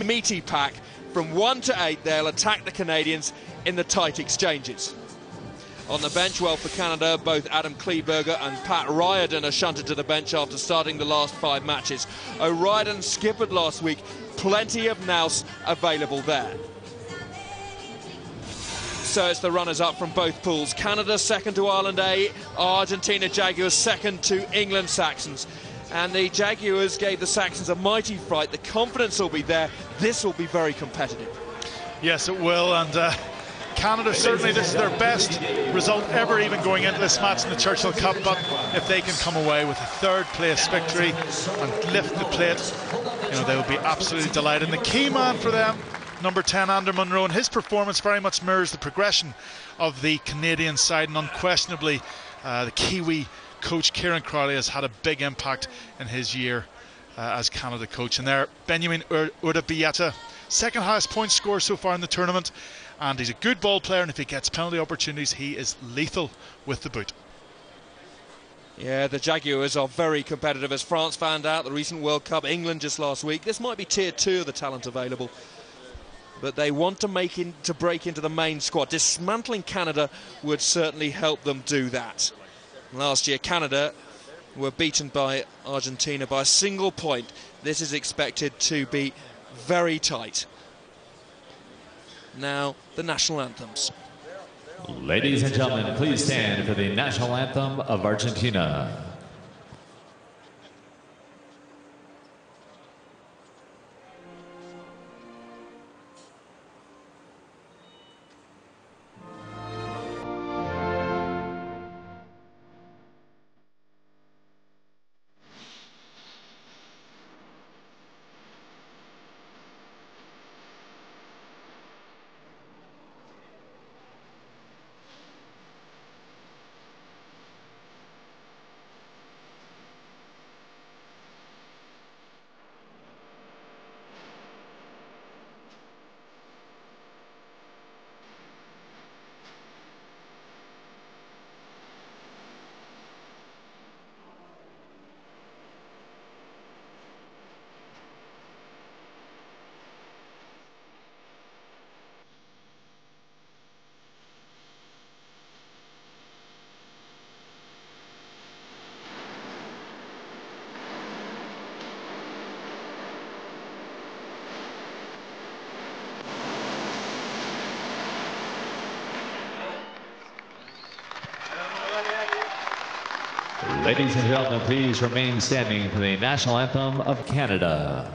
meaty pack. From 1 to 8, they'll attack the Canadians in the tight exchanges. On the bench, well, for Canada, both Adam Kleberger and Pat Riordan are shunted to the bench after starting the last 5 matches. O'Riordan skippered last week, plenty of nous available there. So it's the runners-up from both pools. Canada second to Ireland A, Argentina Jaguars second to England Saxons. And the Jaguars gave the Saxons a mighty fright. The confidence will be there. This will be very competitive. Yes, it will. And Canada, certainly this is their best result ever, even going into this match in the Churchill Cup. But if they can come away with a third-place victory and lift the plate, you know, they will be absolutely delighted. And the key man for them, number 10, Ander Munro, and his performance very much mirrors the progression of the Canadian side. And unquestionably, the Kiwi coach Kieran Crowley has had a big impact in his year as Canada coach. And there, Benjamin Urabieta, second highest point scorer so far in the tournament, and he's a good ball player, and if he gets penalty opportunities, he is lethal with the boot. Yeah, the Jaguars are very competitive, as France found out the recent World Cup, England just last week. This might be tier 2 of the talent available, but they want to break into the main squad. Dismantling Canada would certainly help them do that. Last year, Canada were beaten by Argentina by a single point. This is expected to be very tight. Now, the national anthems. Ladies and gentlemen, please stand for the national anthem of Argentina. Ladies and gentlemen, please remain standing for the national anthem of Canada.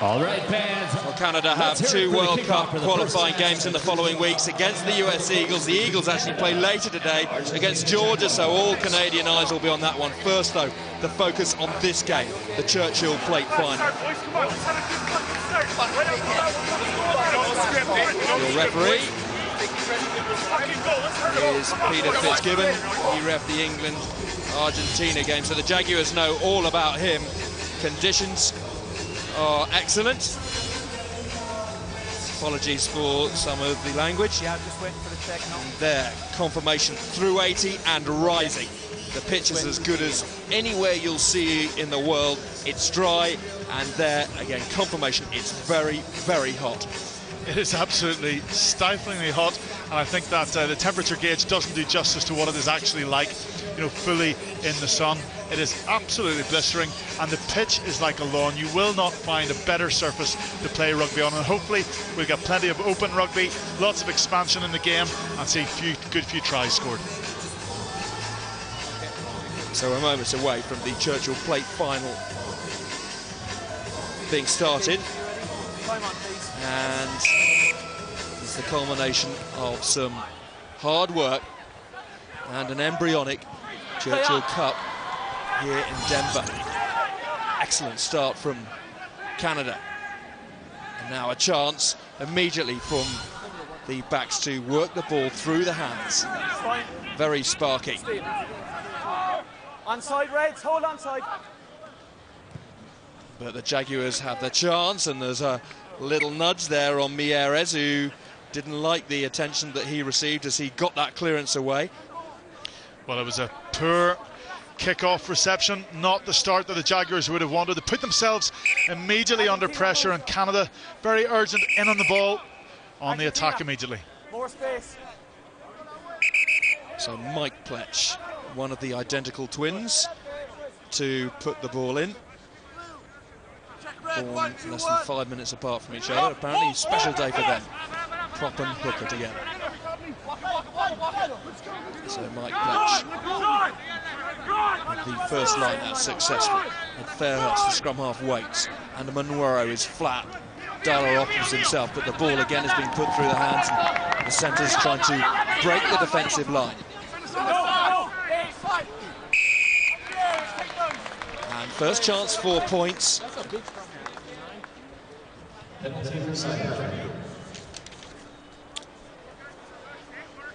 All right, fans. Well, Canada have 2 World Cup qualifying games in the following weeks against the US Eagles. The Eagles actually play later today against Georgia, so all Canadian eyes will be on that one. First, though, the focus on this game, the Churchill Plate Final. Your referee, is Peter Fitzgibbon. He reffed the England-Argentina game, so the Jaguars know all about him. Conditions are excellent. Apologies for some of the language. Yeah, just waiting for the check now. And there, confirmation through 80 and rising. The pitch is as good as anywhere you'll see in the world. It's dry, and there, again, confirmation, it's very, very hot. It is absolutely stiflingly hot, and I think that the temperature gauge doesn't do justice to what it is actually like, you know, fully in the sun. It is absolutely blistering, and the pitch is like a lawn. You will not find a better surface to play rugby on, and hopefully we'll get plenty of open rugby, lots of expansion in the game, and see a good few tries scored. So we're moments away from the Churchill Plate final being started. And it's the culmination of some hard work and an embryonic Churchill Cup here in Denver. Excellent start from Canada. And now a chance immediately from the backs to work the ball through the hands. Very sparky. Onside, Reds, hold onside. But the Jaguars have the chance, and there's a little nudge there on Mieres, who didn't like the attention that he received as he got that clearance away. Well, it was a poor kick-off reception, not the start that the Jaguars would have wanted. They put themselves immediately under pressure, and Canada very urgent in on the ball, on the attack immediately. More space. So Mike Pletch, one of the identical twins, to put the ball in. Born less than 5 minutes apart from each other. Apparently, special day for them. Prop and hooker together. So Mike Pletch, the first line that's successful. And Fairhurst, the scrum half, waits. And Munro is flat. Darla offers himself, but the ball again has been put through the hands. And the centre's trying to break the defensive line. And first chance for points.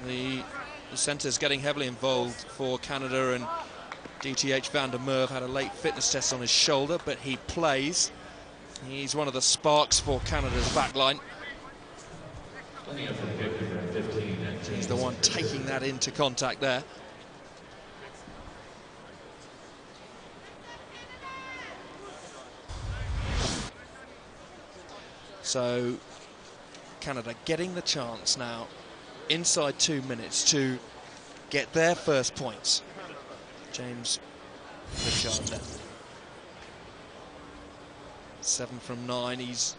The centre's getting heavily involved for Canada, and DTH Van der Merwe had a late fitness test on his shoulder, but he plays. He's one of the sparks for Canada's backline. He's the one taking that into contact there. So Canada getting the chance now inside 2 minutes to get their first points. James Richard there. 7 from 9, he's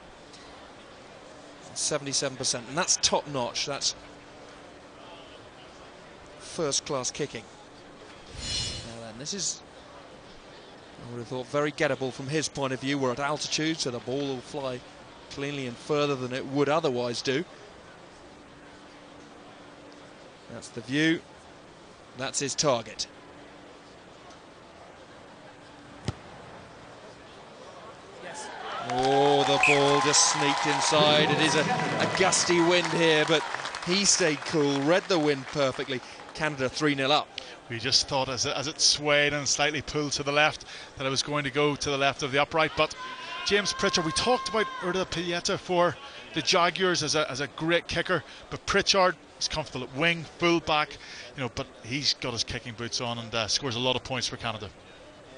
77%, and that's top notch. That's first class kicking. Now then, this is, I would have thought, very gettable from his point of view. We're at altitude, so the ball will fly cleanly and further than it would otherwise do. That's the view. That's his target. Yes. Oh, the ball just sneaked inside. It is a gusty wind here, but he stayed cool, read the wind perfectly. Canada 3-0 up. We just thought as it swayed and slightly pulled to the left that it was going to go to the left of the upright, but James Pritchard, we talked about Urda Pieta for the Jaguars as a great kicker, but Pritchard is comfortable at wing, full back, you know, but he's got his kicking boots on and scores a lot of points for Canada.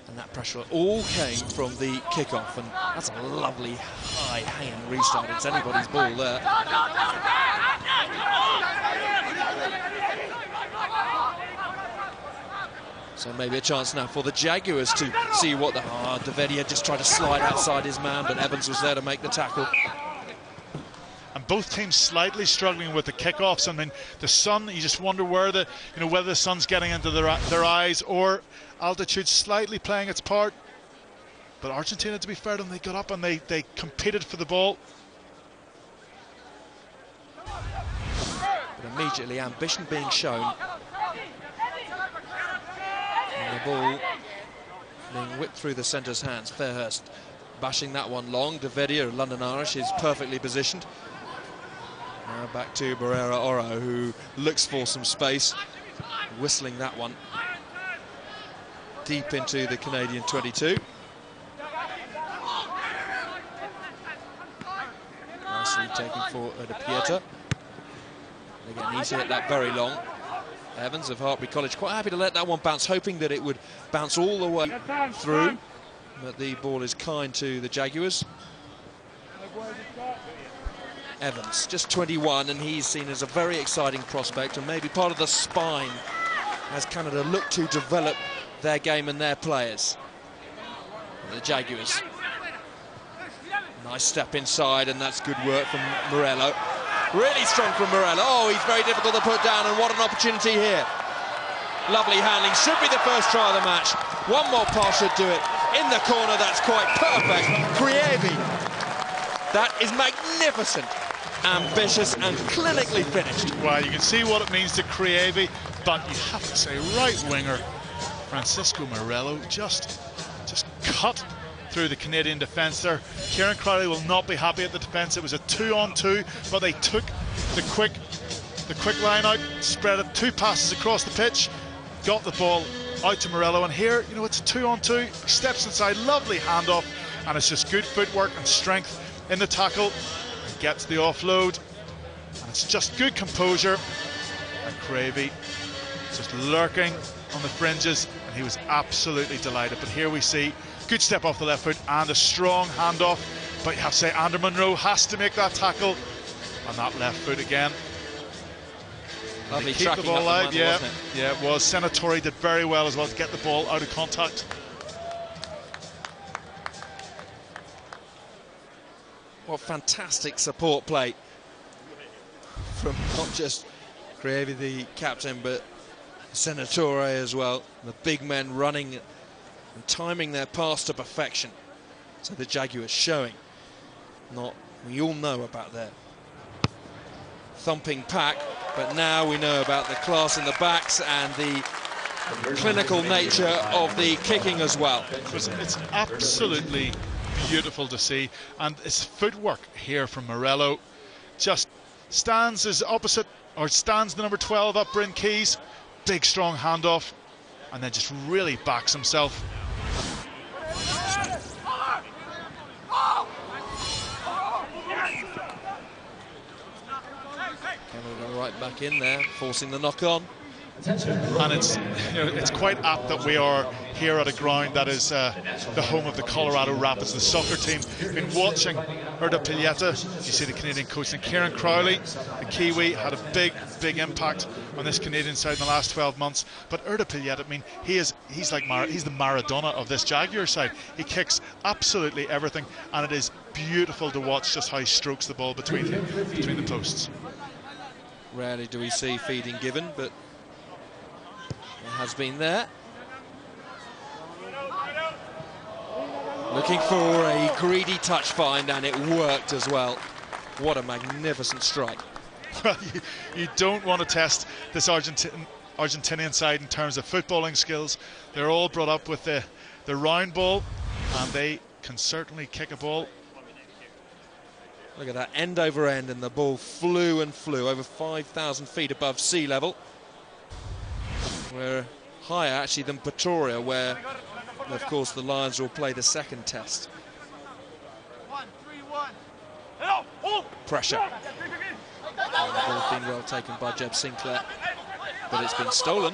And that pressure all came from the kickoff, and that's a lovely high hanging restart. It's anybody's ball there. So maybe a chance now for the Jaguars to see what the... Devedia just tried to slide outside his man, but Evans was there to make the tackle. And both teams slightly struggling with the kickoffs. I mean, the sun, you just wonder where the, you know, whether the sun's getting into their eyes or altitude slightly playing its part. But Argentina, to be fair to them, they got up and they competed for the ball. But immediately ambition being shown. And the ball being whipped through the centre's hands. Fairhurst bashing that one long. Devedia, London Irish, is perfectly positioned. Now back to Barrera Oro, who looks for some space, whistling that one deep into the Canadian 22. Nicely taken for De Pieta. Again, he's hit that very long. Evans of Hartbury College quite happy to let that one bounce, hoping that it would bounce all the way through. But the ball is kind to the Jaguars. Evans, just 21, and he's seen as a very exciting prospect and maybe part of the spine as Canada look to develop their game and their players. The Jaguars. Nice step inside, and that's good work from Morello. Really strong from Morello. Oh, he's very difficult to put down, and what an opportunity here. Lovely handling, should be the first try of the match. One more pass should do it. In the corner, that's quite perfect. Krievi. That is magnificent. Ambitious and clinically finished. Well, you can see what it means to Krievi, but you have to say right winger Francisco Morello just cut through the Canadian defence there. Kieran Crowley will not be happy at the defence. It was a 2-on-2, but they took the quick line out, spread it, 2 passes across the pitch, got the ball out to Morello, and here, you know, it's a 2-on-2. He steps inside, lovely handoff, and it's just good footwork and strength in the tackle. And gets the offload, and it's just good composure. And Krievi just lurking on the fringes, and he was absolutely delighted. But here we see good step off the left foot and a strong handoff. But you have to say, Andrew Munro has to make that tackle on that left foot again. Lovely keep the ball out. Yeah, it was. Senatori did very well as well to get the ball out of contact. What fantastic support play from not just Krievi, the captain, but Senatore as well. The big men running and timing their pass to perfection. So the Jaguars showing, we all know about their thumping pack, but now we know about the class in the backs and the clinical nature of the kicking as well. It's absolutely beautiful to see, and it's footwork here from Morello. Just stands as opposite, or stands the number 12 up Bryn Keys, big strong handoff, and then just really backs himself. Canada right back in there, forcing the knock on. And it's quite apt that we are here at a ground that is the home of the Colorado Rapids, the soccer team. Been watching Erda Piglietta. You see the Canadian coach, and Kieran Crowley, the Kiwi, had a big impact on this Canadian side in the last 12 months. But Erda Piglietta, I mean, he's the Maradona of this Jaguar side. He kicks absolutely everything, and it is beautiful to watch just how he strokes the ball between the posts. Rarely do we see feeding given, but it has been there. Looking for a greedy touch find, and it worked as well. What a magnificent strike. Well, you don't want to test this Argentinian side in terms of footballing skills. They're all brought up with the round ball, and they can certainly kick a ball. Look at that, end over end, and the ball flew and flew over 5,000 feet above sea level. We're higher actually than Pretoria, where of course the Lions will play the second test. Pressure. And the ball's been well taken by Jeb Sinclair, but it's been stolen.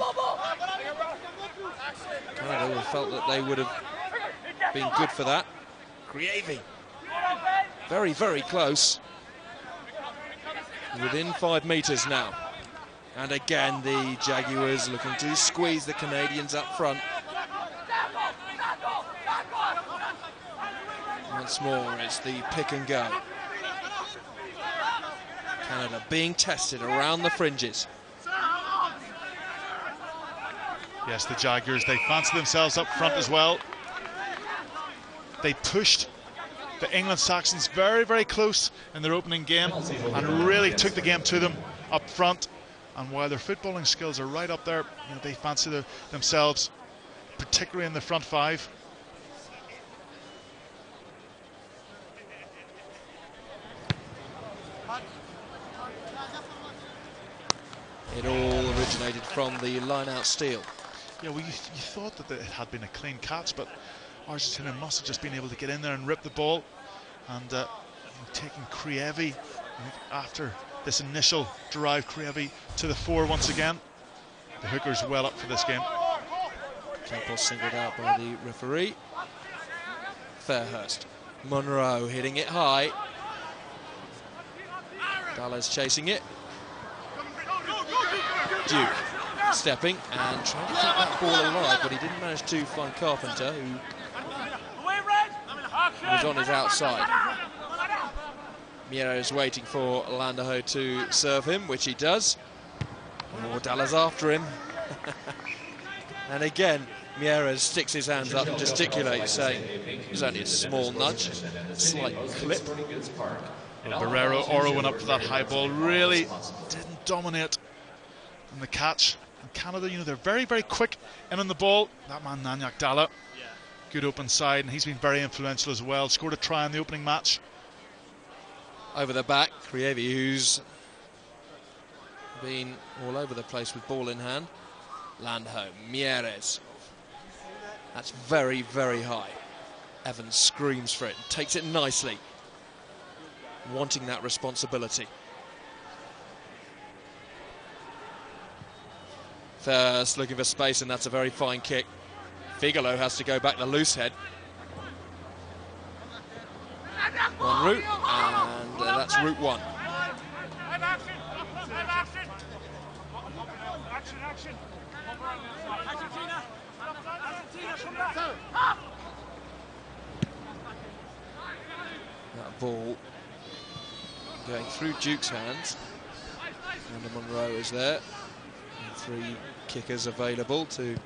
Canada would have felt that they would have been good for that. Krievi. Very, very close. Within 5 meters now. And again, the Jaguars looking to squeeze the Canadians up front. Once more, it's the pick and go. Canada being tested around the fringes. Yes, the Jaguars, they fancy themselves up front as well. They pushed the England Saxons very, very close in their opening game and really took the game to them up front. And while their footballing skills are right up there, they fancy themselves, particularly in the front five. It all originated from the line-out steal. Yeah, well, you thought that it had been a clean catch, but Argentina must have just been able to get in there and rip the ball. And taking Krievi after this initial drive, Krievi to the fore once again. The hooker's well up for this game. Campos singled out by the referee. Fairhurst. Monroe hitting it high. Dallas chasing it. Duke stepping and trying to keep that ball alive, but he didn't manage to find Carpenter, who was on his outside. Mieres waiting for Landaho to serve him, which he does. Oh, Dallas after him. And again, Mieres sticks his hands up and gesticulates, saying it was only a small nudge, slight clip. Well, Barrero Oro went up for that high ball, really didn't dominate in the catch. And Canada, you know, they're very, very quick in on the ball. That man, Nanyak Dalla, good open side, and he's been very influential as well. Scored a try in the opening match. Over the back, Krievi, who's been all over the place with ball in hand. Landho, Mieres. That's very, very high. Evans screams for it and takes it nicely, wanting that responsibility. First looking for space, and that's a very fine kick. Figalo has to go back the loose head. One route, and that's route one. That ball going through Duke's hands. And Monroe is there. And 3 kickers available to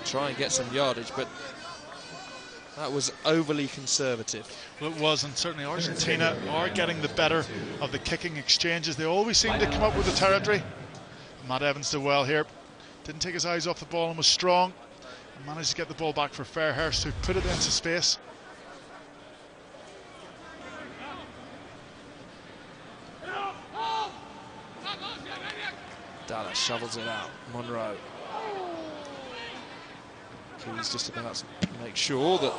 try and get some yardage, but that was overly conservative. Well, it was, and certainly Argentina are getting the better of the kicking exchanges. They always seem to come up with the territory. Matt Evans did well here. Didn't take his eyes off the ball and was strong. And managed to get the ball back for Fairhurst, who put it into space. Dallas shovels it out. Monroe. He's just about to make sure that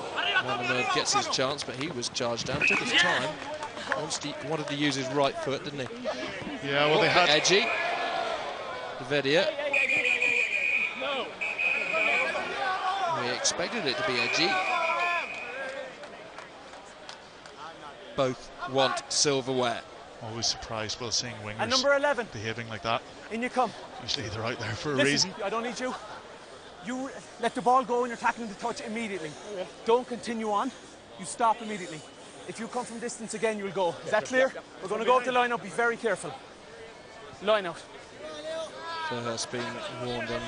Monroe gets his chance, but he was charged down. Took his time. Wanted to use his right foot, didn't he? Yeah, well, they had edgy. Davidia. We expected it to be edgy. Both want silverware. Always surprised while seeing wingers And number 11 behaving like that. in you come. Usually they're out there for a Listen, reason. I don't need you. You let the ball go and you're tackling the touch immediately. Don't continue on. You stop immediately. If you come from distance again, you'll go. Is that clear? We're going to go up the line up. Be very careful. Line out. Fairhurst being warned on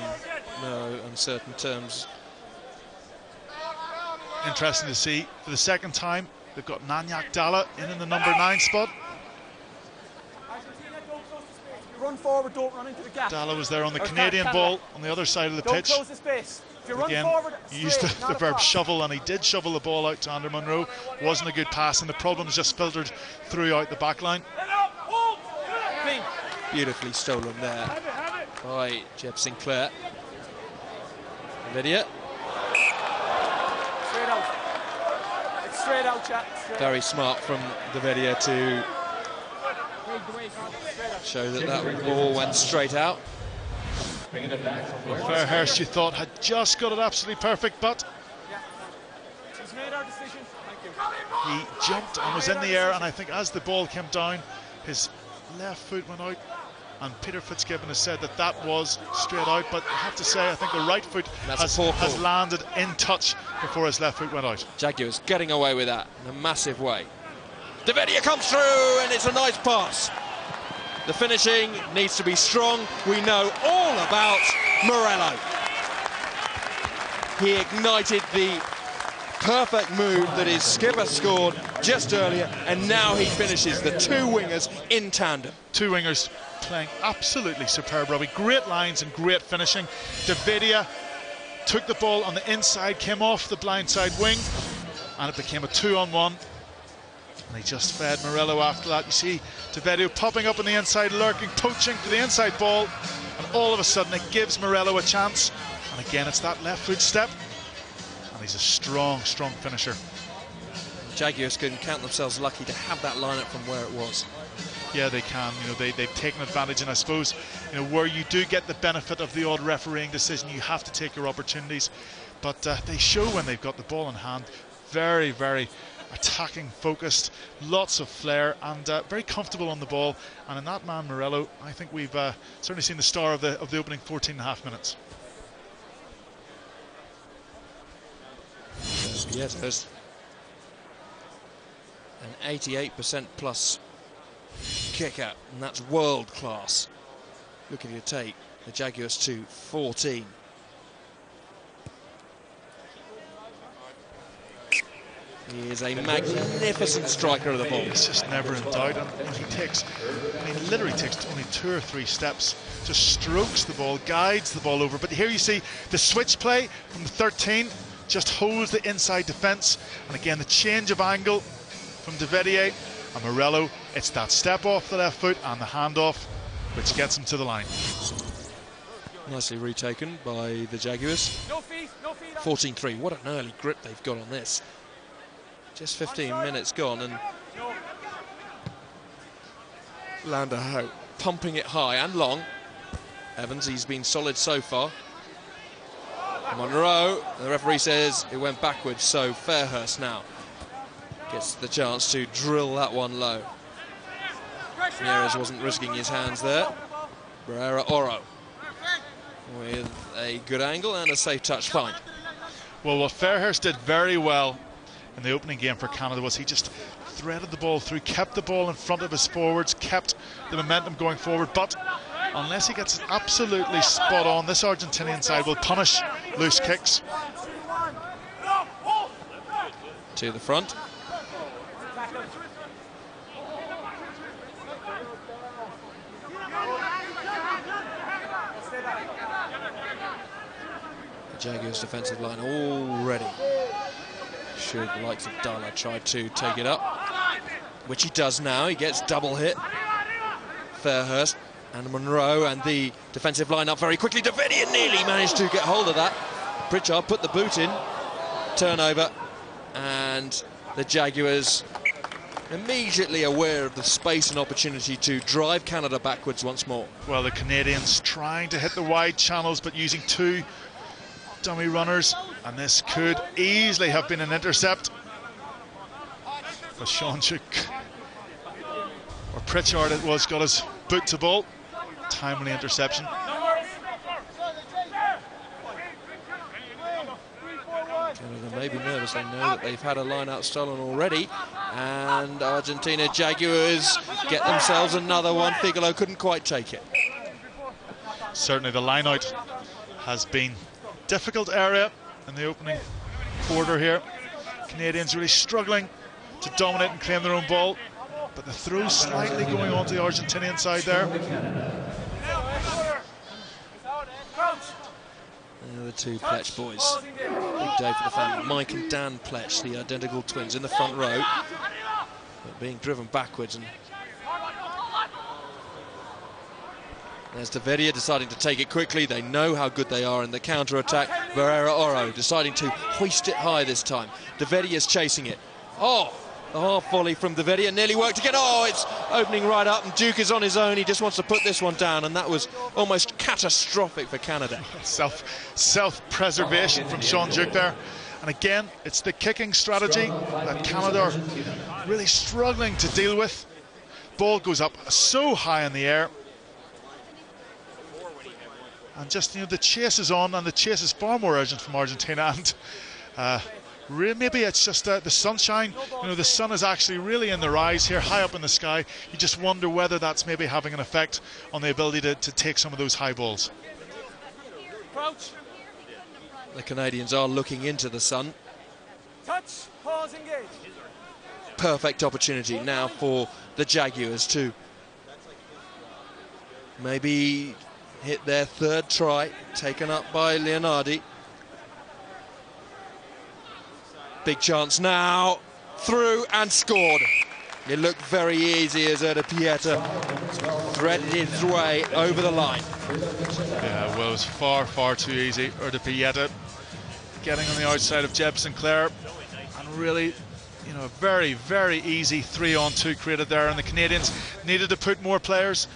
no uncertain terms. Interesting to see for the second time they've got Nanyak Dalla in the number 9 spot. Argentina, don't close the space. You run forward, don't run into the gap. Dalla was there on the Or Canadian Canada. ball on the other side of the Don't pitch. close the space. If you run Again, forward, he used straight, the not verb across. shovel, and he did shovel the ball out to Ander Monroe. Wasn't a good pass, and the problem is just filtered through out the back line. Clean. Beautifully stolen there by Jeb Sinclair. Lydia. Straight out. It's straight out, chat. Straight Very smart from Davidia to show that that ball went straight out. Fairhurst, you thought, had just got it absolutely perfect, but He's made our decision. Thank you. he jumped and was in the air, and I think as the ball came down, his left foot went out, and Peter Fitzgibbon has said that that was straight out, but I have to say I think the right foot has landed in touch before his left foot went out. Jaguars getting away with that in a massive way. Davidia comes through, and it's a nice pass. The finishing needs to be strong. We know all about Morello. He ignited the perfect move that his skipper scored just earlier, and now he finishes the 2 wingers in tandem. 2 wingers playing absolutely superb rugby. Great lines and great finishing. Davidia took the ball on the inside, came off the blindside wing, and it became a 2-on-1. And he just fed Murillo after that. You see Devedio popping up on the inside, lurking, poaching for the inside ball, and all of a sudden it gives Murillo a chance. And again, it's that left foot step, and he's a strong finisher. The Jaguars can count themselves lucky to have that lineup from where it was. Yeah, they can. You know, they've taken advantage, and I suppose, you know, where you do get the benefit of the odd refereeing decision, you have to take your opportunities. But they show when they've got the ball in hand. Very attacking, focused, lots of flair, and very comfortable on the ball. And in that man Murillo, I think we've certainly seen the star of the opening 14.5 minutes. Yes, there's an 88% plus kick out, and that's world class. Looking to take the Jaguars to 14. He is a magnificent striker of the ball. He's just never in doubt, and he literally takes only 2 or 3 steps, just strokes the ball, guides the ball over. But here you see the switch play from the 13, just holds the inside defence, and again the change of angle from Devedio and Murillo. It's that step off the left foot and the handoff which gets him to the line. Nicely retaken by the Jaguars. 14-3. What an early grip they've got on this. Just 15 minutes gone, and Lander Ho pumping it high and long. Evans, he's been solid so far. Monroe, the referee says it went backwards, so Fairhurst now gets the chance to drill that one low. Nieres wasn't risking his hands there. Barrera Oro with a good angle and a safe touch, fine. Well, what Fairhurst did very well in the opening game for Canada was he just threaded the ball through, kept the ball in front of his forwards, kept the momentum going forward. But unless he gets it absolutely spot on, this Argentinian side will punish loose kicks. To the front. The Jaguars defensive line already. Should the likes of Dalla try to take it up, which he does now. He gets double hit. Fairhurst and Monroe, and the defensive line up very quickly. Devedio nearly managed to get hold of that. Pritchard put the boot in. Turnover, and the Jaguars immediately aware of the space and opportunity to drive Canada backwards once more. Well, the Canadians trying to hit the wide channels, but using 2 dummy runners, and this could easily have been an intercept. But Seanchuk, or Pritchard it was, got his boot to ball. Timely interception. Canada may be nervous. They know that they've had a line-out stolen already, and Argentina Jaguars get themselves another one. Figalo couldn't quite take it. Certainly the line-out has been difficult area in the opening quarter here. Canadians really struggling to dominate and claim their own ball, but the throw slightly going on to the Argentinian side there. The 2 Pletch boys. Big day for the family. Mike and Dan Pletch, the identical twins, in the front row, but being driven backwards. And there's Devedio deciding to take it quickly. They know how good they are in the counter-attack. Barrera Oro deciding to hoist it high this time. Devedio's chasing it. Oh, the half volley from Devedio nearly worked again. Oh, it's opening right up, and Duke is on his own. He just wants to put this one down, and that was almost catastrophic for Canada. Self-preservation from Sean Duke there. And again, it's the kicking strategy that Canada are really struggling to deal with. Ball goes up so high in the air. And just, you know, the chase is on, and the chase is far more urgent from Argentina. And maybe it's just the sunshine. You know, the sun is actually really in the rise here, high up in the sky. You just wonder whether that's maybe having an effect on the ability to take some of those high balls. The Canadians are looking into the sun. Touch, pause, engage. Perfect opportunity now for the Jaguars to maybe hit their 3rd try, taken up by Leonardi. Big chance now, through and scored. It looked very easy as Erda Pieta threaded his way over the line. Yeah, well, it was far, far too easy. Erda Pieta getting on the outside of Jeb Sinclair, and really, you know, a very, very easy 3-on-2 created there, and the Canadians needed to put more players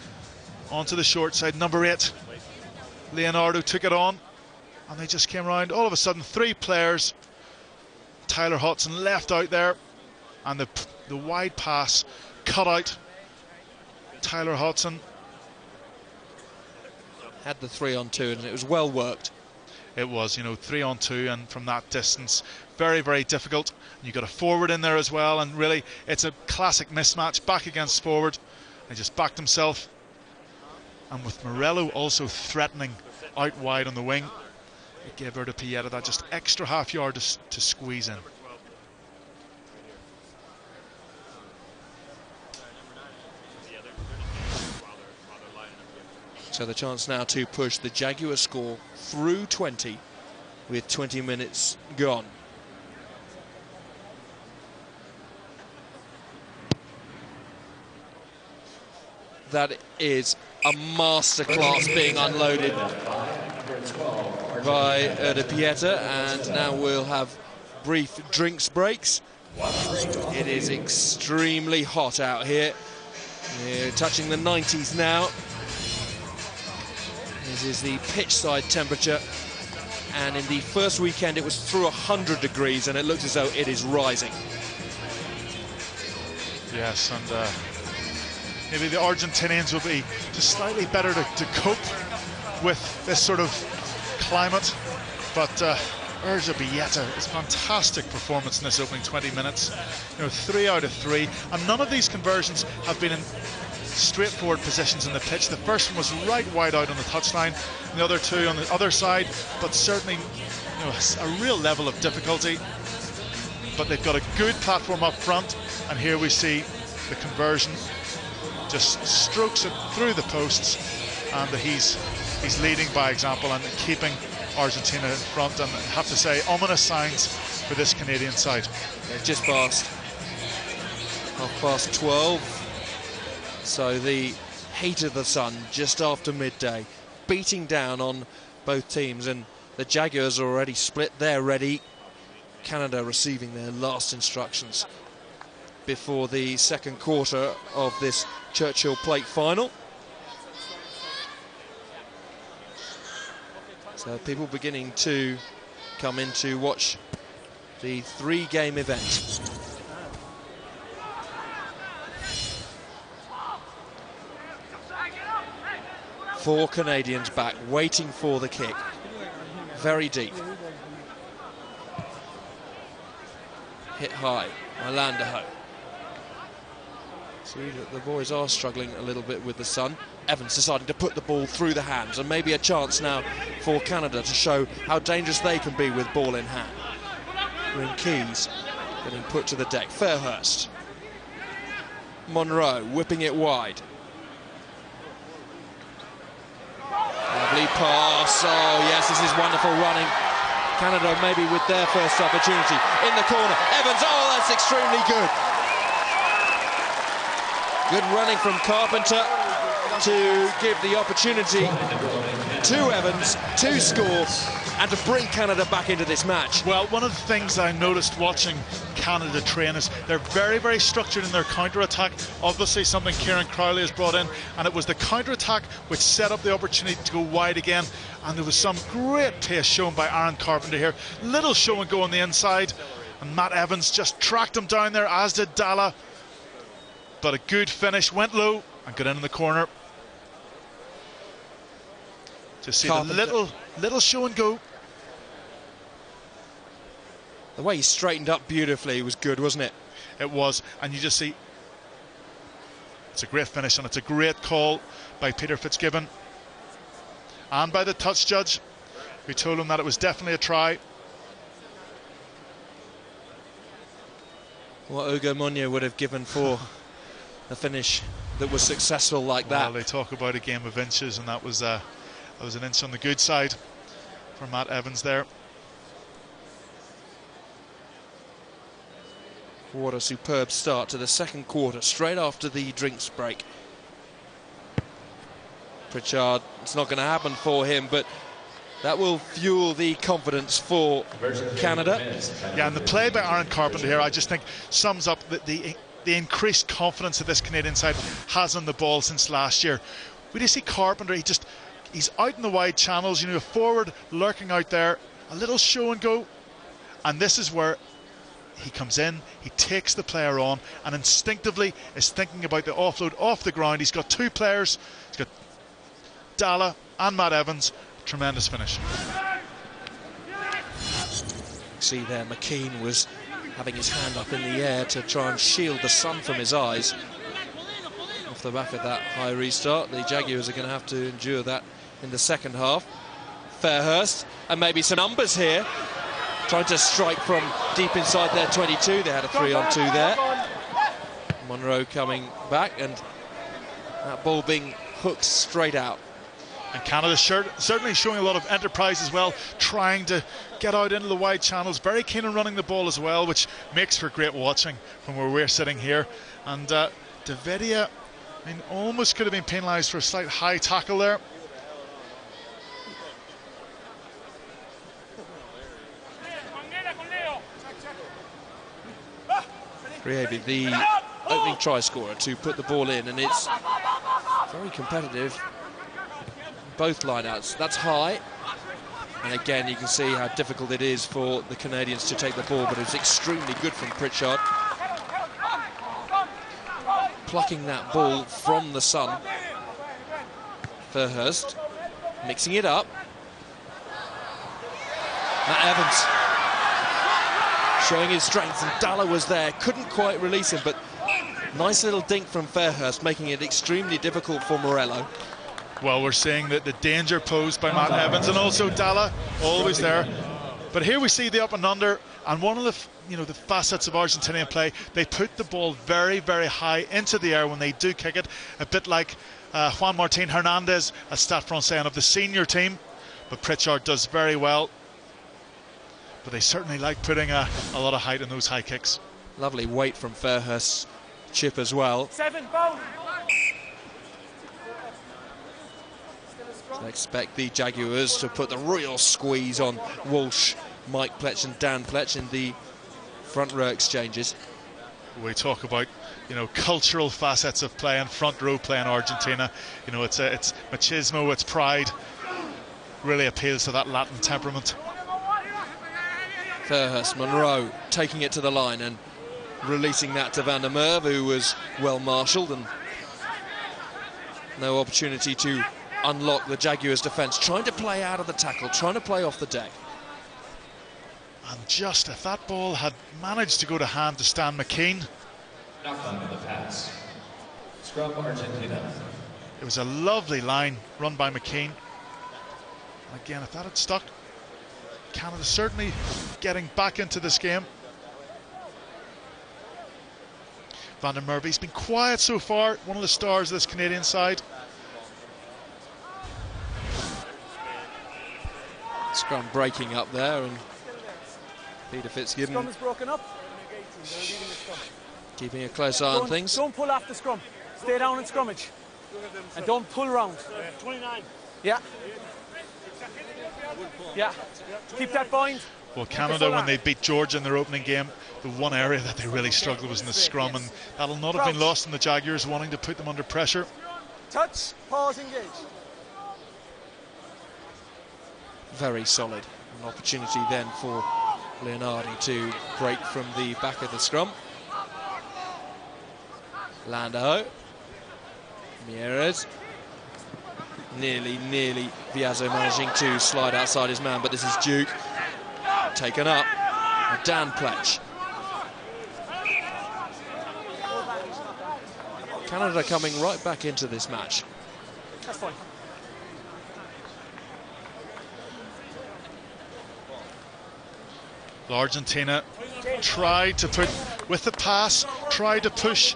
onto the short side. Number 8, Leonardo, took it on, and they just came around. All of a sudden, 3 players. Tyler Hodgson left out there, and the wide pass cut out. Tyler Hodgson had the 3-on-2, and it was well worked. It was, you know, 3-on-2, and from that distance, very, very difficult. You got a forward in there as well, and really, it's a classic mismatch, back against forward. He just backed himself, and with Morello also threatening out wide on the wing, it gave Erda Pieta that just extra half yard to squeeze in. So the chance now to push the Jaguar score through 20 with 20 minutes gone. That is a masterclass being unloaded by Erda Pieta, and now we'll have brief drinks breaks. It is extremely hot out here. We're touching the 90s now. This is the pitch side temperature, and in the first weekend it was through 100 degrees, and it looks as though it is rising. Yes, and maybe the Argentinians will be just slightly better to cope with this sort of climate, but Erda Pieta, it's a fantastic performance in this opening 20 minutes. You know, 3 out of 3, and none of these conversions have been in straightforward positions in the pitch. The first one was right wide out on the touchline, and the other 2 on the other side, but certainly, you know, a real level of difficulty. But they've got a good platform up front, and here we see the conversion, just strokes it through the posts, and he's leading by example and keeping Argentina in front, and I have to say, ominous signs for this Canadian side. Yeah, just past 12. So the heat of the sun just after midday beating down on both teams, and the Jaguars are already split. They're ready. Canada receiving their last instructions before the second quarter of this Churchill Plate final. So people beginning to come in to watch the 3-game event. Four Canadians back, waiting for the kick. Very deep. Hit high, Malandaho. See that the boys are struggling a little bit with the sun. Evans deciding to put the ball through the hands, and maybe a chance now for Canada to show how dangerous they can be with ball in hand. Bryn Keys getting put to the deck. Fairhurst. Monroe whipping it wide. Lovely pass. Oh yes, this is wonderful running. Canada maybe with their first opportunity in the corner. Evans, oh, that's extremely good. Good running from Carpenter to give the opportunity to Evans to score and to bring Canada back into this match. Well, one of the things I noticed watching Canada train is they're very, very structured in their counter-attack. Obviously something Kieran Crowley has brought in, and it was the counter-attack which set up the opportunity to go wide again, and there was some great pace shown by Aaron Carpenter here. Little show and go on the inside, and Matt Evans just tracked him down there, as did Dalla. But a good finish, went low and got in the corner. Just see Carpenter. The little show and go. The way he straightened up beautifully was good, wasn't it? It was, and you just see it's a great finish, and it's a great call by Peter Fitzgibbon and by the touch judge, who told him that it was definitely a try. What Ugo Muñoz would have given for a finish that was successful like that. Well, they talk about a game of inches, and that was an inch on the good side for Matt Evans there. What a superb start to the second quarter, straight after the drinks break. Pritchard, it's not going to happen for him, but that will fuel the confidence for Canada. Yeah, and the play by Aaron Carpenter here, I just think sums up the increased confidence that this Canadian side has on the ball since last year. We do see Carpenter, he's out in the wide channels, you know, forward lurking out there, a little show and go, and this is where he comes in, he takes the player on, and instinctively is thinking about the offload off the ground. He's got two players, he's got Dalla and Matt Evans. Tremendous finish. See there, McKean was having his hand up in the air to try and shield the sun from his eyes. Off the back of that high restart, the Jaguars are going to have to endure that in the second half. Fairhurst, and maybe some numbers here, trying to strike from deep inside their 22. They had a 3-on-2 there. Monroe coming back, and that ball being hooked straight out. And Canada certainly showing a lot of enterprise as well, trying to get out into the wide channels, very keen on running the ball as well, which makes for great watching from where we're sitting here. And Davidia, I mean, almost could have been penalised for a slight high tackle there. Rugby, the opening try scorer, to put the ball in, and it's very competitive. Both lineouts, that's high, and again you can see how difficult it is for the Canadians to take the ball, but it's extremely good from Pritchard, plucking that ball from the sun. Fairhurst mixing it up. Matt Evans showing his strength, and Dalla was there, couldn't quite release him, but nice little dink from Fairhurst, making it extremely difficult for Morello. Well, we're seeing that the danger posed by Matt Evans, and also Dalla, always there. But here we see the up and under, and one of the the facets of Argentinian play, they put the ball very, very high into the air when they do kick it, a bit like Juan Martín Hernández at Stade Francais of the senior team. But Pritchard does very well. But they certainly like putting a lot of height in those high kicks. Lovely weight from Fairhurst's chip as well. I expect the Jaguars to put the real squeeze on Walsh, Mike Pletch and Dan Pletch in the front row exchanges. We talk about, cultural facets of play and front row play in Argentina. It's machismo, it's pride. Really appeals to that Latin temperament. Fairhurst, Monroe taking it to the line and releasing that to Van der Merwe, who was well marshalled, and no opportunity to unlock the Jaguars' defence, trying to play out of the tackle, trying to play off the deck. And just if that ball had managed to go to hand to Stan McKean. Knockdown the pass. Scrum Argentina. It was a lovely line run by McKean. And again, if that had stuck, Canada certainly getting back into this game. Van der Merwe's been quiet so far, one of the stars of this Canadian side. Scrum breaking up there, and Peter Fitzgibbon Scrum is broken up. keeping a close eye on things. Don't pull off the scrum. Stay down in scrummage. And don't pull round. 29. Yeah. Yeah. Keep that bind. Well, Canada, when they beat Georgia in their opening game, the one area that they really struggled was in the scrum, and that'll not have been lost on the Jaguars wanting to put them under pressure. Touch, pause, engage. Very solid. An opportunity then for Leonardi to break from the back of the scrum. Lando. Mieres. Nearly Viazzo managing to slide outside his man, but this is Duke. Taken up. And Dan Pletch. Canada coming right back into this match. That's fine. Argentina tried to put, with the pass, tried to push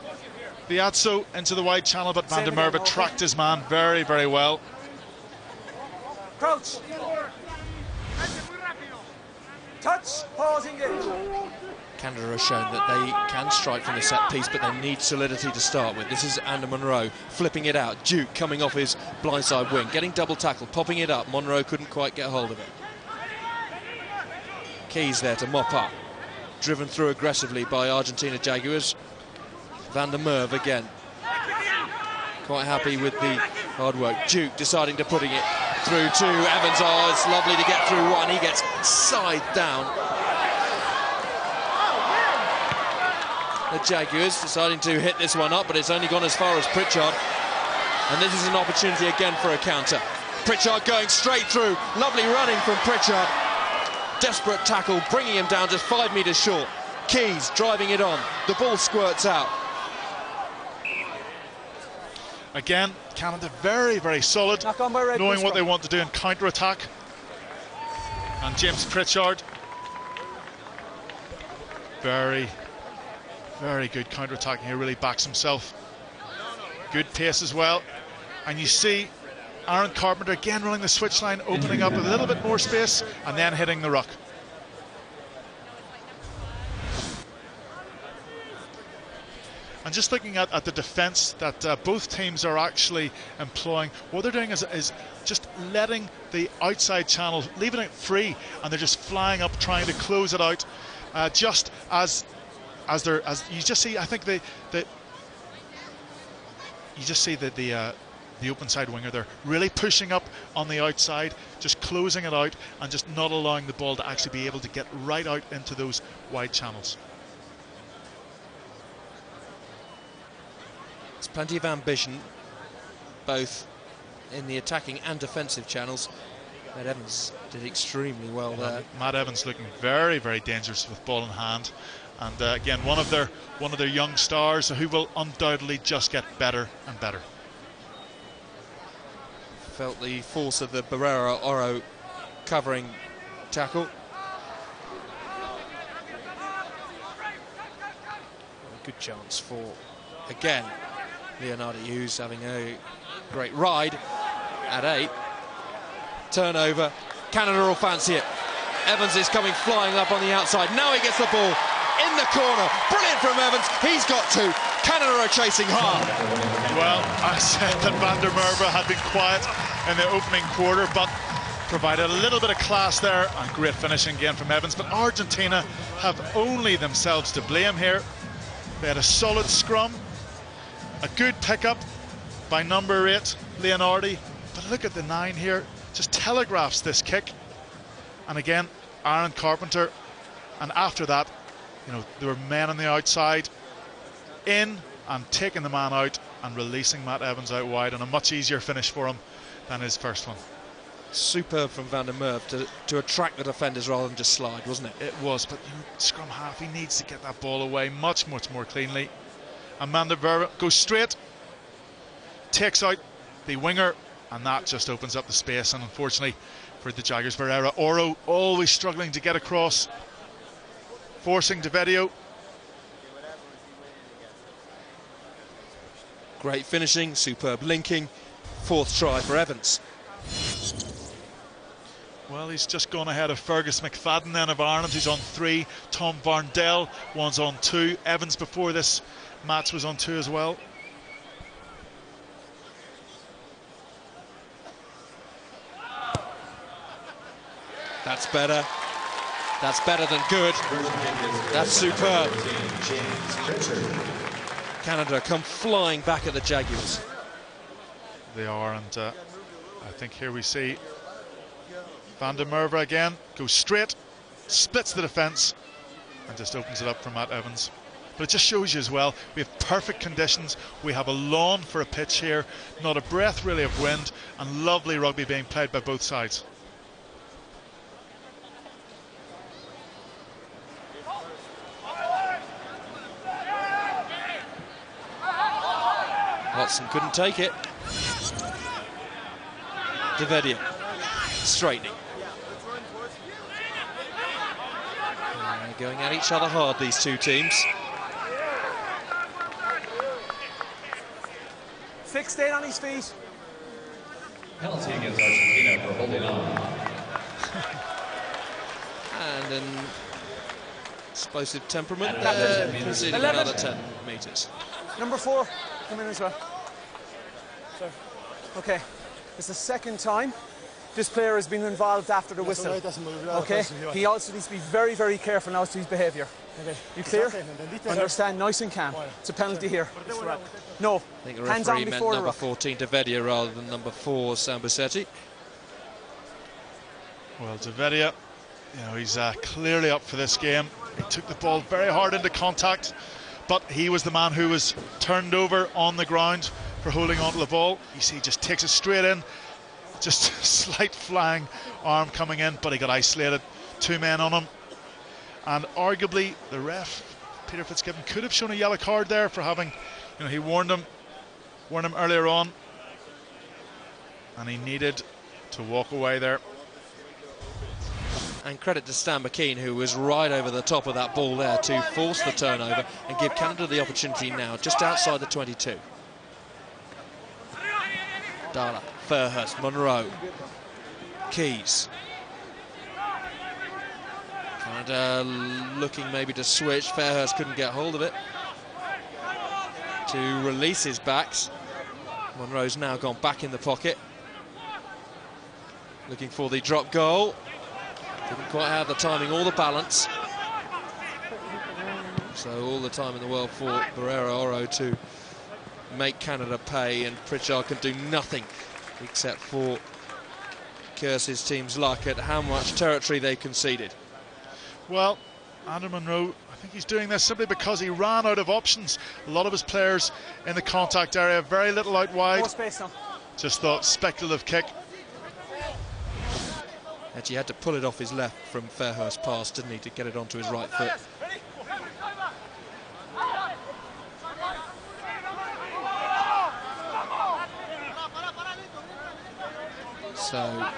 Viazzo into the wide channel, but Van der Merwe tracked his man very, very well. Crouch. Touch. touch, pause, engage. Canada has shown that they can strike from the set piece, but they need solidity to start with. This is Andy Monroe flipping it out. Duke coming off his blindside wing, getting double tackled, popping it up. Monroe couldn't quite get hold of it. Keys there to mop up. Driven through aggressively by Argentina Jaguars. Van der Merwe again. Quite happy with the hard work. Duke deciding to putting it through to Evans. Oh, it's lovely to get through one. He gets side down. The Jaguars deciding to hit this one up, but it's only gone as far as Pritchard. And this is an opportunity again for a counter. Pritchard going straight through. Lovely running from Pritchard. Desperate tackle, bringing him down just 5 metres short. Keys driving it on. The ball squirts out. Again, Canada very, very solid, knowing what they want to do in counter-attack. And James Pritchard, very, very good counter-attacking here, really backs himself. Good pace as well. And you see Aaron Carpenter again running the switch line, opening up a little bit more space and then hitting the ruck. And just looking at the defence that both teams are actually employing, what they're doing is just letting the outside channel, leaving it free, and they're just flying up, trying to close it out. Just as you just see, I think you just see the open side winger there really pushing up on the outside, just closing it out, and just not allowing the ball to actually be able to get right out into those wide channels. There's plenty of ambition, both in the attacking and defensive channels. Matt Evans did extremely well there. Matt Evans looking very, very dangerous with ball in hand, and again one of their young stars who will undoubtedly just get better and better. Felt the force of the Barrera Oro covering tackle. A good chance for, again, Leonardo Hughes having a great ride at 8. Turnover. Canada will fancy it. Evans is coming flying up on the outside. Now he gets the ball in the corner. Brilliant from Evans. He's got to. Canada are chasing hard. Well, I said that Van der Merwe had been quiet in the opening quarter, but provided a little bit of class there, and great finishing again from Evans. But Argentina have only themselves to blame here. They had a solid scrum, a good pickup by number 8, Leonardi. But look at the 9 here, just telegraphs this kick. And again, Aaron Carpenter. And after that, you know, there were men on the outside, in and taking the man out and releasing Matt Evans out wide, and a much easier finish for him than his first one. Superb from Van der Merwe to attract the defenders rather than just slide, wasn't it? It was, but you know, scrum half, he needs to get that ball away much, much more cleanly. And Van der Merwe goes straight, takes out the winger, and that just opens up the space. And unfortunately for the Jaguars, Barrera Oro always struggling to get across, forcing Devedio. Great finishing, superb linking. 4th try for Evans. Well, he's just gone ahead of Fergus McFadden then of Ireland, who's on 3. Tom Varndell, one's on 2. Evans before this match was on 2 as well. That's better. That's better than good. That's superb. Canada come flying back at the Jaguars. They are, and I think here we see Van der Merwe again, goes straight, splits the defence, and just opens it up for Matt Evans. But it just shows you as well, we have perfect conditions, we have a lawn for a pitch here, not a breath really of wind, and lovely rugby being played by both sides. Watson couldn't take it. Devedia straightening. And they're going at each other hard, these two teams. 6 staying on his feet. Penalty against Argentina for holding on. and an explosive temperament, conceding 11. another 10 metres. Number 4, come in as well. Sorry. Okay, it's the second time this player has been involved after the whistle. Okay, he also needs to be very, very careful now as to his behaviour. Okay. You clear? Understand, nice and calm. It's a penalty here. No, I think the hands on referee meant before the number ruck. 14 Davedia rather than number 4 Sambucetti. Well, Davedia, you know, he's clearly up for this game. He took the ball very hard into contact, but he was the man who was turned over on the ground for holding onto the ball. You see, he just takes it straight in. Just a slight flying arm coming in, but he got isolated. 2 men on him. And arguably, the ref, Peter Fitzgibbon, could have shown a yellow card there for having, you know, he warned him earlier on. And he needed to walk away there. And credit to Stan McKean, who was right over the top of that ball there to force the turnover and give Canada the opportunity now, just outside the 22. Dala, Fairhurst, Monroe, Keys. Canada looking maybe to switch. Fairhurst couldn't get hold of it to release his backs. Monroe's now gone back in the pocket, looking for the drop goal. Didn't quite have the timing or the balance. So all the time in the world for Barrera Oro to make Canada pay, and Pritchard can do nothing except for curse his team's luck at how much territory they conceded. Well, Andrew Monroe, I think he's doing this simply because he ran out of options. A lot of his players in the contact area, very little out wide. More space now. Just thought speculative kick. Actually had to pull it off his left from Fairhurst's pass, didn't he, to get it onto his right foot. So,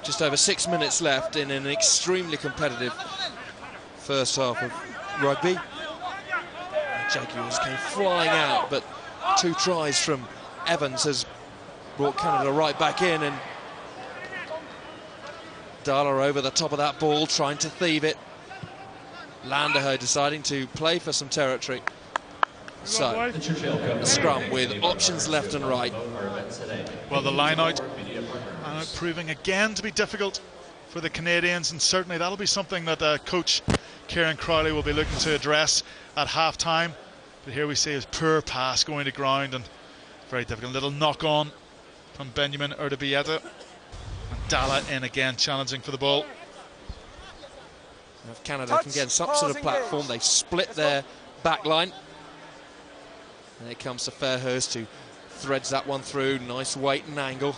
just over 6 minutes left in an extremely competitive first half of rugby. The Jaguars came flying out, but 2 tries from Evans has brought Canada right back in, and Dala over the top of that ball, trying to thieve it. Landerho deciding to play for some territory. So, a scrum with options left and right. Well, the line out proving again to be difficult for the Canadians, and certainly that'll be something that coach Kieran Crowley will be looking to address at half-time. But here we see his poor pass going to ground, and very difficult. Little knock-on from Benjamin Urdabieta. And Dala in again, challenging for the ball. If Canada can get some sort of platform, they split their back line. And it comes to Fairhurst, who threads that one through. Nice weight and angle.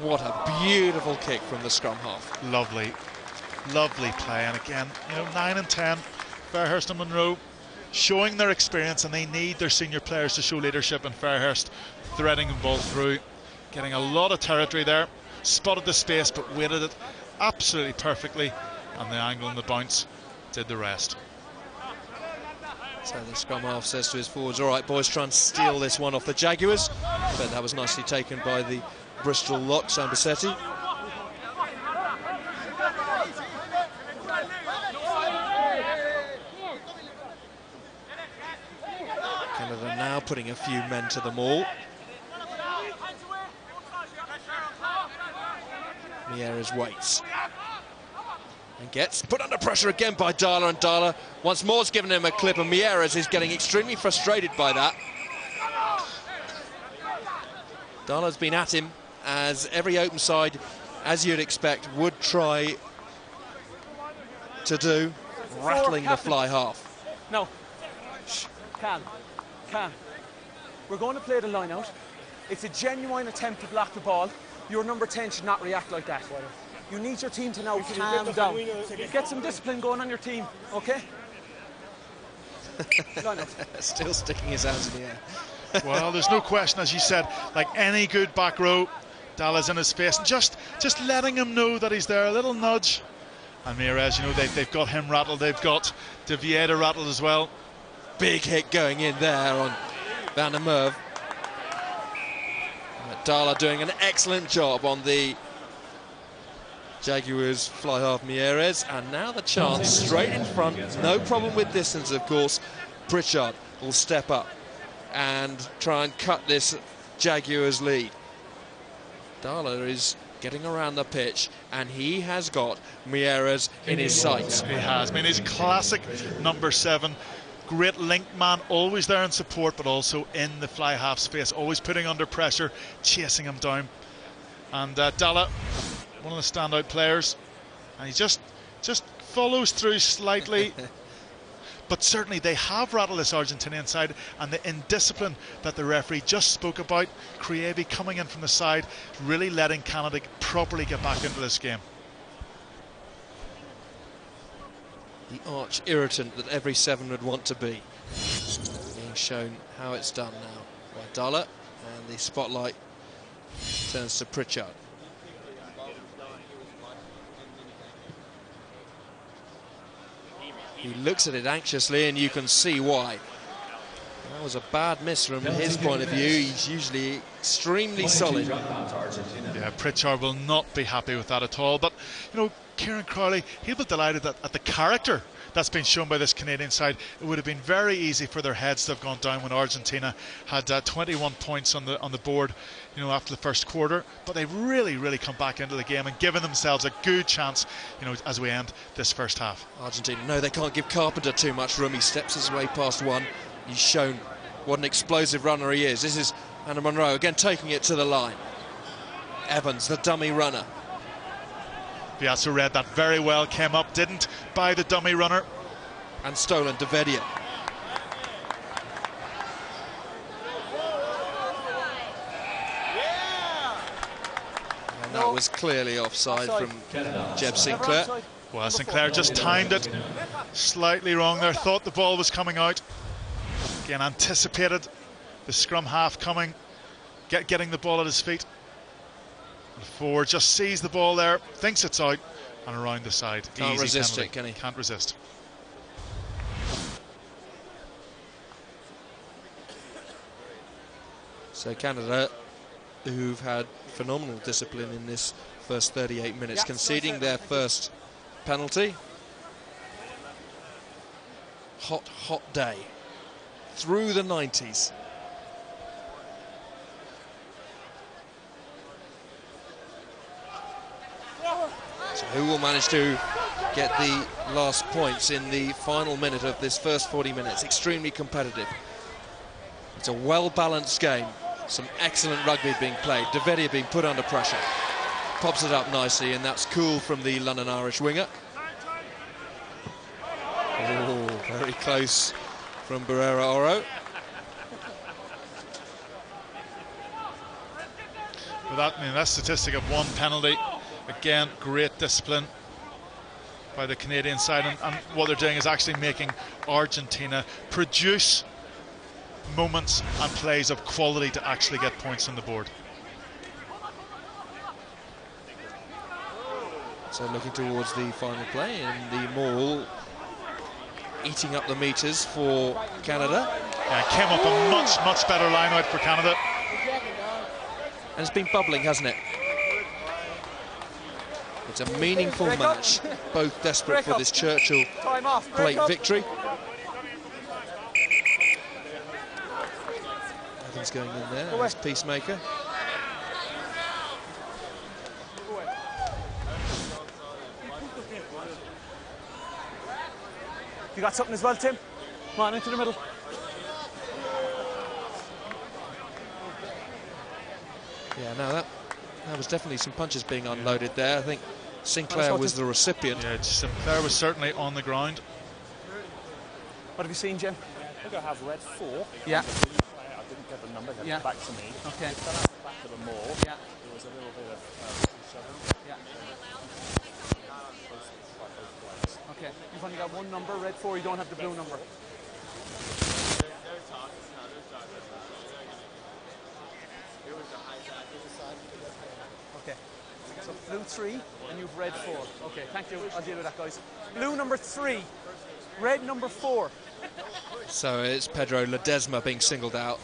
What a beautiful kick from the scrum half. Lovely, lovely play. And again, you know, 9 and 10, Fairhurst and Monroe showing their experience, and they need their senior players to show leadership. And Fairhurst threading the ball through, getting a lot of territory there, spotted the space but weighted it absolutely perfectly, and the angle and the bounce did the rest. So the scrum half says to his forwards, all right boys, try and steal this one off the Jaguars. But that was nicely taken by the Bristol lock, Sambucetti. Canada now putting a few men to the maul. Mieres waits and gets put under pressure again by Dala, and Dala once more has given him a clip, and Mieres is getting extremely frustrated by that. Dala's been at him, as every open side, as you'd expect, would try to do, rattling the fly half. No. Shh. Calm. Calm. We're going to play the line out. It's a genuine attempt to block the ball. Your number 10 should not react like that. You need your team to now calm down. Get some discipline going on your team, okay? Line out. Still sticking his hands in the air. Well, there's no question, as you said, like any good back row, Dala's in his face, and just letting him know that he's there, a little nudge. And Mieres, you know, they've got him rattled, they've got De Vieta rattled as well. Big hit going in there on Van der Merwe. Dala doing an excellent job on the Jaguars fly half Mieres, and now the chance straight in front. No problem with distance, of course. Pritchard will step up and try and cut this Jaguars lead. Dala is getting around the pitch, and he has got Mieres in his sights. He has. I mean, he's classic number 7. Great link man, always there in support, but also in the fly half space, always putting under pressure, chasing him down. And Dala, one of the standout players, and he just follows through slightly. But certainly they have rattled this Argentinian side, and the indiscipline that the referee just spoke about, Kriebe coming in from the side, really letting Canada properly get back into this game. The arch irritant that every 7 would want to be. Being shown how it's done now by Dala, and the spotlight turns to Pritchard. He looks at it anxiously, and you can see why. That was a bad miss from his point of view. He's usually extremely solid. Yeah, Pritchard will not be happy with that at all. But, you know, Kieran Crowley, he'll be delighted at the character that's been shown by this Canadian side. It would have been very easy for their heads to have gone down when Argentina had 21 points on the board, you know, after the first quarter. But they've really come back into the game and given themselves a good chance, you know, as we end this first half. Argentina, no, they can't give Carpenter too much room. He steps his way past one. He's shown what an explosive runner he is. This is Anna Monroe again taking it to the line. Evans, the dummy runner. Piazza read that very well, came up, didn't buy the dummy runner. And stolen to Vedia. And that was clearly offside from Jeb Sinclair. Well, Sinclair just timed it slightly wrong there, thought the ball was coming out. Again, anticipated the scrum half coming, getting the ball at his feet. The forward just sees the ball there, thinks it's out, and around the side. Can't resist penalty. it, can he? Can't resist. So Canada, who've had phenomenal discipline in this first 38 minutes, conceding their first penalty. Hot day. Through the 90s. So who will manage to get the last points in the final minute of this first 40 minutes? Extremely competitive. It's a well-balanced game. Some excellent rugby being played. De Vedia being put under pressure. Pops it up nicely, and that's cool from the London Irish winger. Oh, very close from Barrera Oro. With that statistic of 1 penalty, again, great discipline by the Canadian side, and what they're doing is actually making Argentina produce moments and plays of quality to actually get points on the board. So looking towards the final play, and the Maul eating up the meters for Canada. Yeah, came up a much better line out for Canada. And it's been bubbling, hasn't it? It's a meaningful match, both desperate for this Churchill plate victory. Nothing's going in there, as Peacemaker. You got something as well, Tim? Come on, into the middle. Yeah, no, that was definitely some punches being unloaded there. I think Sinclair was the recipient. Yeah, Sinclair was certainly on the ground. What have you seen, Jim? I think I have red 4. Yeah. I didn't get the number, they Yeah. back to me. Okay. Then after back to the Maul, Yeah. there was a little bit of Yeah. Okay. You've only got 1 number, red 4. You don't have the blue number. Okay. So blue 3 and you've red 4. Okay, thank you. I'll deal with that, guys. Blue number 3, red number 4. So it's Pedro Ledesma being singled out.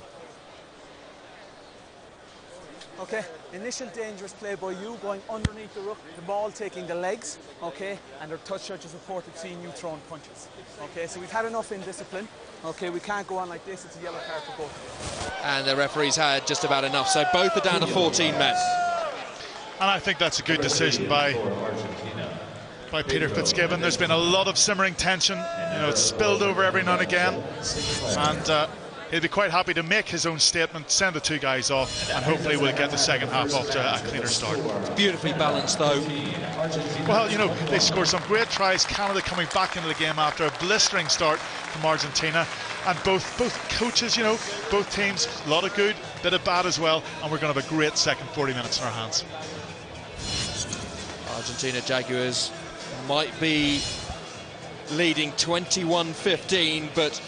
Okay, initial dangerous play by you, going underneath the ruck, the ball taking the legs, okay, and their touch judges reported seeing you throwing punches. Okay, so we've had enough indiscipline. Okay, we can't go on like this. It's a yellow card for both. And the referees had just about enough, so both are down to 14 men. And I think that's a good decision by Peter Fitzgibbon. There's been a lot of simmering tension. You know, it's spilled over every now and again. And he'll be quite happy to make his own statement, send the two guys off, and hopefully we'll get the second half off to a cleaner start. Beautifully balanced, though. Well, you know, they scored some great tries. Canada coming back into the game after a blistering start from Argentina. And both coaches, you know, both teams, a lot of good, bit of bad as well. And we're going to have a great second 40 minutes in our hands. Argentina Jaguars might be leading 21-15, but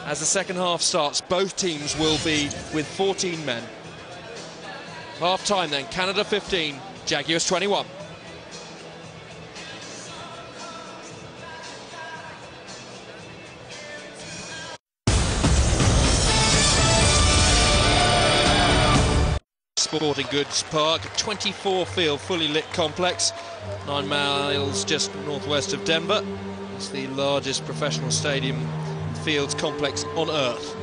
as the second half starts, both teams will be with 14 men. Half time then, Canada 15, Jaguars 21. Sporting Goods Park, 24-field fully lit complex, 9 miles just northwest of Denver. It's the largest professional stadium fields complex on earth.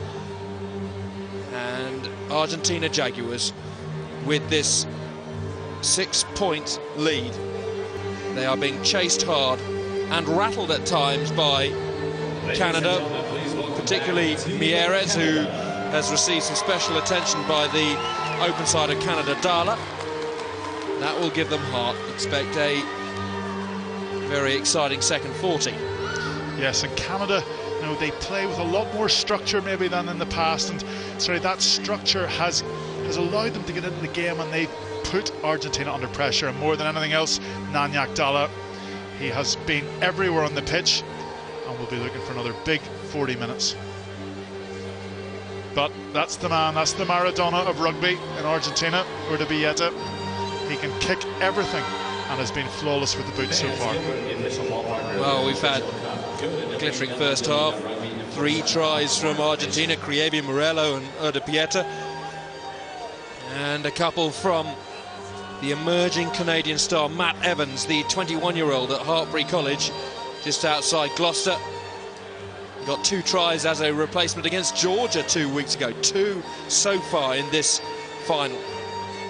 And Argentina Jaguars with this 6-point lead. They are being chased hard and rattled at times by Canada, particularly Mieres, who has received some special attention by the open side of Canada, Dala. That will give them heart. Expect a very exciting second 40. Yes, and Canada, you know, they play with a lot more structure maybe than in the past, and sorry, that structure has allowed them to get into the game, and they put Argentina under pressure. And more than anything else, Nanyak Dala, he has been everywhere on the pitch, and we'll be looking for another big 40 minutes. But that's the man, that's the Maradona of rugby in Argentina, Urdabieta. He can kick everything and has been flawless with the boots so far. Well, we've had a glittering first half. 3 tries from Argentina, Crieve, Morello and Urdabieta. And a couple from the emerging Canadian star, Matt Evans, the 21-year-old at Hartbury College, just outside Gloucester. Got 2 tries as a replacement against Georgia 2 weeks ago. 2 so far in this final.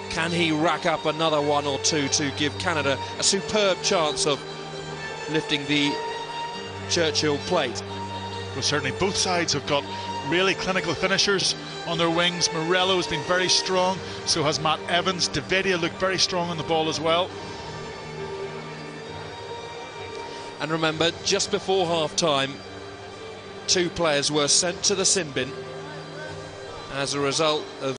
Can he rack up another 1 or 2 to give Canada a superb chance of lifting the Churchill plate? Well, certainly both sides have got really clinical finishers on their wings. Morello has been very strong, so has Matt Evans. Davidia looked very strong on the ball as well. And remember, just before half-time, 2 players were sent to the sin bin as a result of